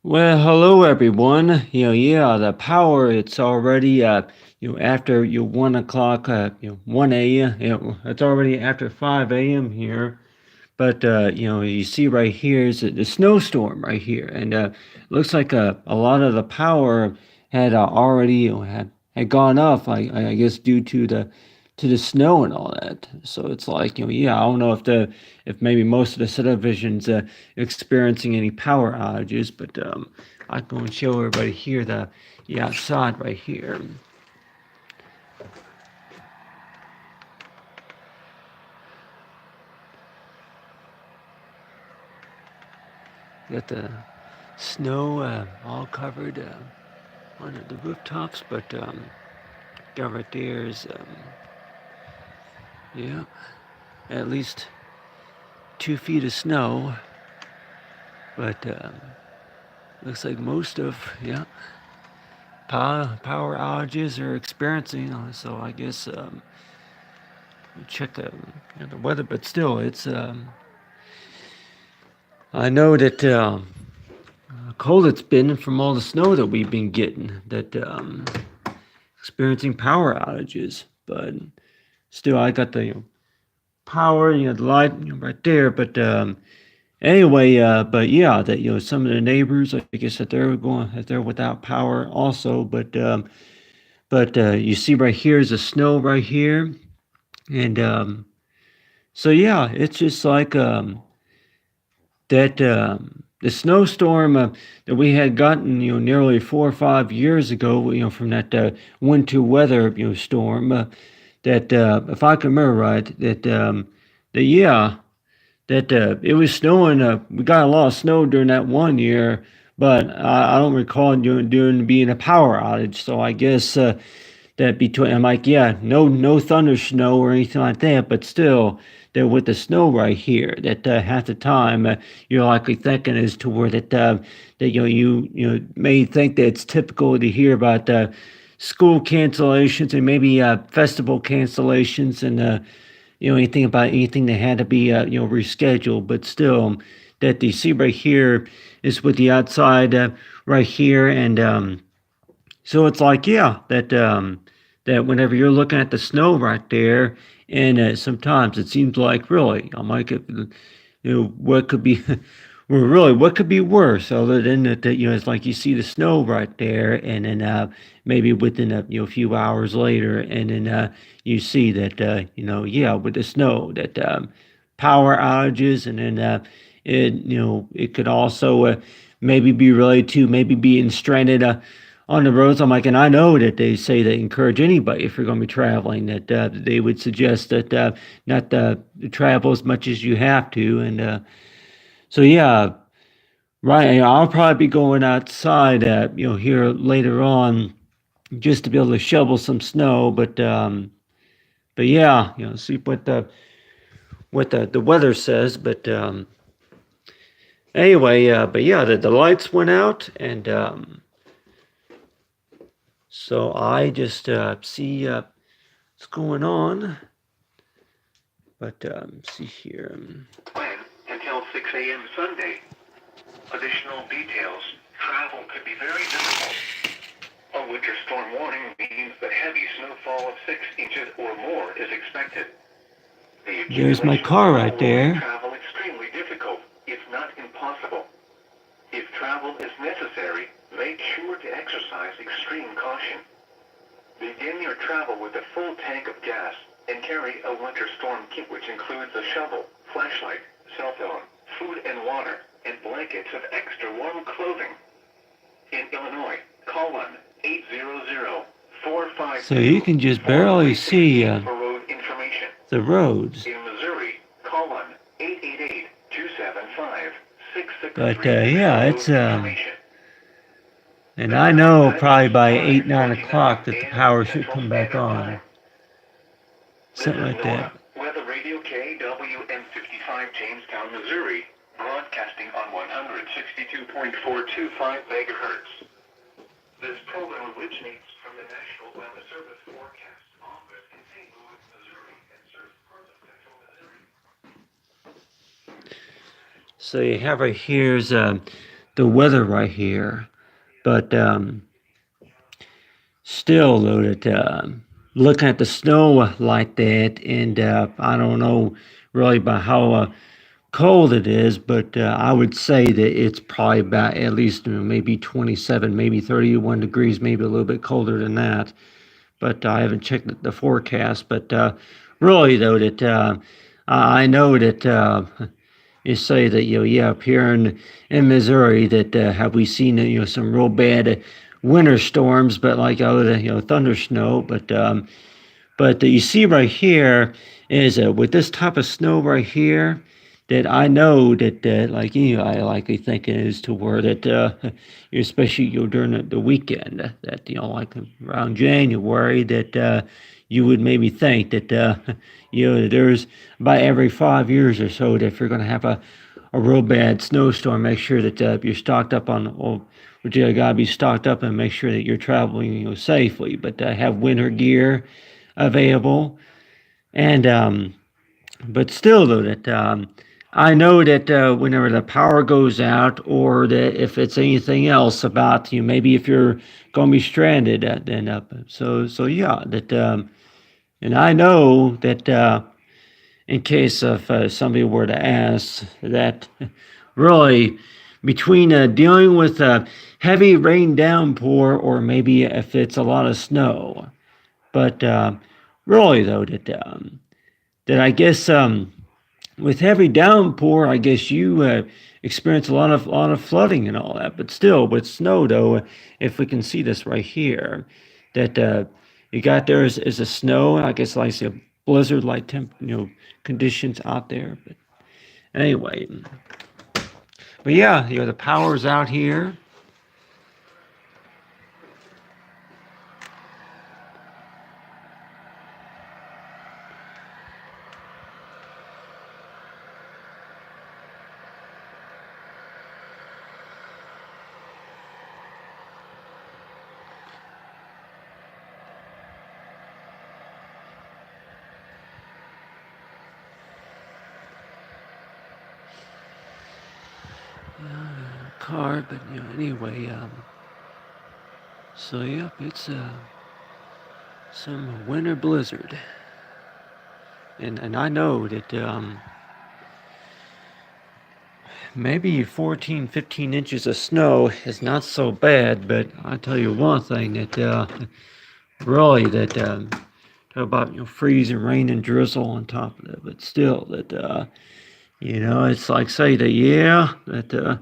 Well, hello everyone. Yeah, the power it's already after 1 o'clock, 1 a.m. It's already after 5 a.m. here. But you see right here is the snowstorm right here, and looks like a lot of the power had already had gone off. I guess due to the snow and all that. So it's like yeah, I don't know if maybe most of the subdivisions experiencing any power outages, but I can go and show everybody here the outside right here. Got the snow all covered on the rooftops, but got right there is yeah, at least 2 feet of snow, but looks like most of power outages are experiencing. So I guess check the weather, but still, it's I know that cold it's been from all the snow that we've been getting. That experiencing power outages, but still, I got the power, the light right there, but anyway, but yeah, that some of the neighbors, I guess that they're without power also, but you see right here is the snow right here, and so yeah, it's just like that the snowstorm that we had gotten, nearly 4 or 5 years ago, from that winter weather, storm. That if I can remember right, that yeah, that it was snowing. We got a lot of snow during that one year, but I don't recall doing being a power outage. So I guess that between I'm like, yeah, no thunder snow or anything like that, but still, that with the snow right here, that half the time you're likely thinking as to where that you may think that it's typical to hear about school cancellations and maybe festival cancellations and anything about anything that had to be rescheduled, but still that the see right here is with the outside right here, and so it's like yeah that whenever you're looking at the snow right there, and sometimes it seems like really I'm like what could be well, really, what could be worse other than that it's like you see the snow right there, and then maybe within a few hours later, and then you see that yeah, with the snow that power outages, and then it could also maybe be related to maybe being stranded on the roads. I'm like, and I know that they say they encourage anybody if you're going to be traveling that they would suggest that not travel as much as you have to, and so yeah, right. I'll probably be going outside here later on just to be able to shovel some snow, but yeah, see what the weather says, but anyway, but yeah, the lights went out, and so I just see what's going on. But see here. When until 6 a.m. Sunday. Additional details. Travel could be very difficult. A winter storm warning means that heavy snowfall of 6 inches or more is expected. The There's my accumulation of car snow right will make there. travel extremely difficult, if not impossible. If travel is necessary, make sure to exercise extreme caution. Begin your travel with a full tank of gas and carry a winter storm kit which includes a shovel, flashlight, cell phone, food and water, and blankets of extra warm clothing. In Illinois, call 1-800-452-4368 So you can just barely see for road information. the roads. In Missouri, call 1-888-275-6633 But yeah, for it's road information. and I Missouri know time probably is by 8, 9 o'clock 5:29 that the a.m. power should Central come back Standard Time. on. This Something is like that. NOAA, Weather Radio KWM55 Jamestown, Missouri, broadcasting on 162.425 megahertz. This program originates from the National Weather Service forecast office in St. Louis, Missouri, and serves parts of central Missouri. So you have right here's the weather right here. But still, though, that looking at the snow like that, and I don't know really about how cold it is, but I would say that it's probably about at least maybe 27, maybe 31 degrees, maybe a little bit colder than that. But I haven't checked the forecast. But really, though, that I know that you say that yeah, up here in Missouri, that have we seen some real bad winter storms, but like thunder snow, but you see right here is with this type of snow right here, that I know that like I likely think it is to where that especially during the weekend, that like around January, that you would maybe think that there's about every 5 years or so that if you're going to have a real bad snowstorm, make sure that you're stocked up on but you gotta be stocked up and make sure that you're traveling safely, but have winter gear available. And but still, though, that I know that whenever the power goes out, or that if it's anything else about maybe if you're going to be stranded, then so yeah, that and I know that in case of somebody were to ask, that really between dealing with heavy rain downpour, or maybe if it's a lot of snow, but really, though, that I guess with heavy downpour, I guess you experience a lot of flooding and all that. But still, with snow, though, if we can see this right here, that you got there is a snow, and I guess like a blizzard like conditions out there. But anyway, but yeah, the power's out here. Car, but anyway, so yep, it's some winter blizzard, and I know that maybe 14, 15 inches of snow is not so bad, but I tell you one thing that really that talk about freezing rain and drizzle on top of it, but still that it's like say that yeah that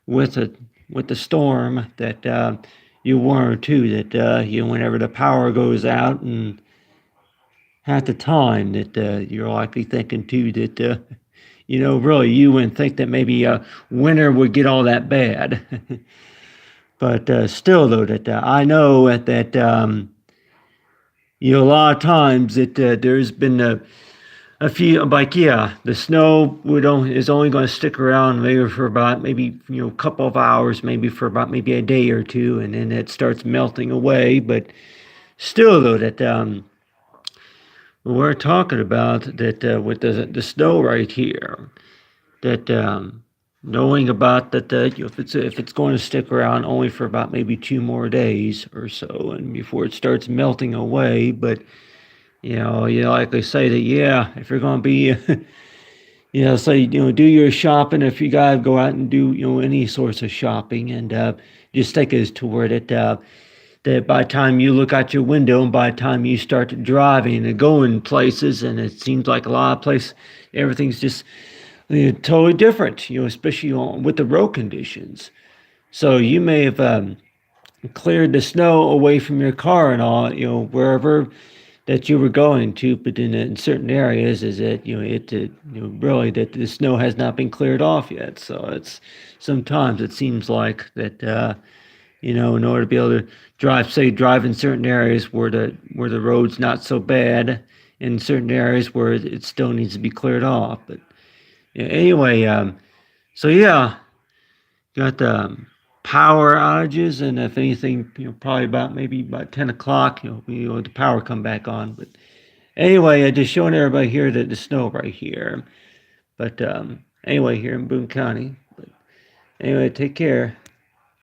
with it with the storm that you warn too that whenever the power goes out, and at the time that you're likely thinking too that really you wouldn't think that maybe winter would get all that bad. But still, though, that I know that a lot of times that there's been a few like the snow is only going to stick around maybe for about maybe a couple of hours, maybe for about maybe a day or two, and then it starts melting away. But still, though, that we're talking about that with the snow right here, that knowing about that if it's going to stick around only for about maybe 2 more days or so, and before it starts melting away. But you like they say that yeah, if you're going to be say do your shopping, if you gotta go out and do any sorts of shopping, and just take it to where that by the time you look out your window and by the time you start driving and going places, and it seems like a lot of places everything's just totally different, especially with the road conditions. So you may have cleared the snow away from your car and all, wherever that you were going to, but in certain areas, is that really that the snow has not been cleared off yet. So it's sometimes it seems like that in order to be able to drive in certain areas where the road's not so bad, in certain areas where it still needs to be cleared off. But anyway, so yeah, got the power outages, and if anything, probably maybe about 10 o'clock, the power come back on. But anyway, just showing everybody here that the snow right here. But anyway, here in Boone County. But Anyway, take care.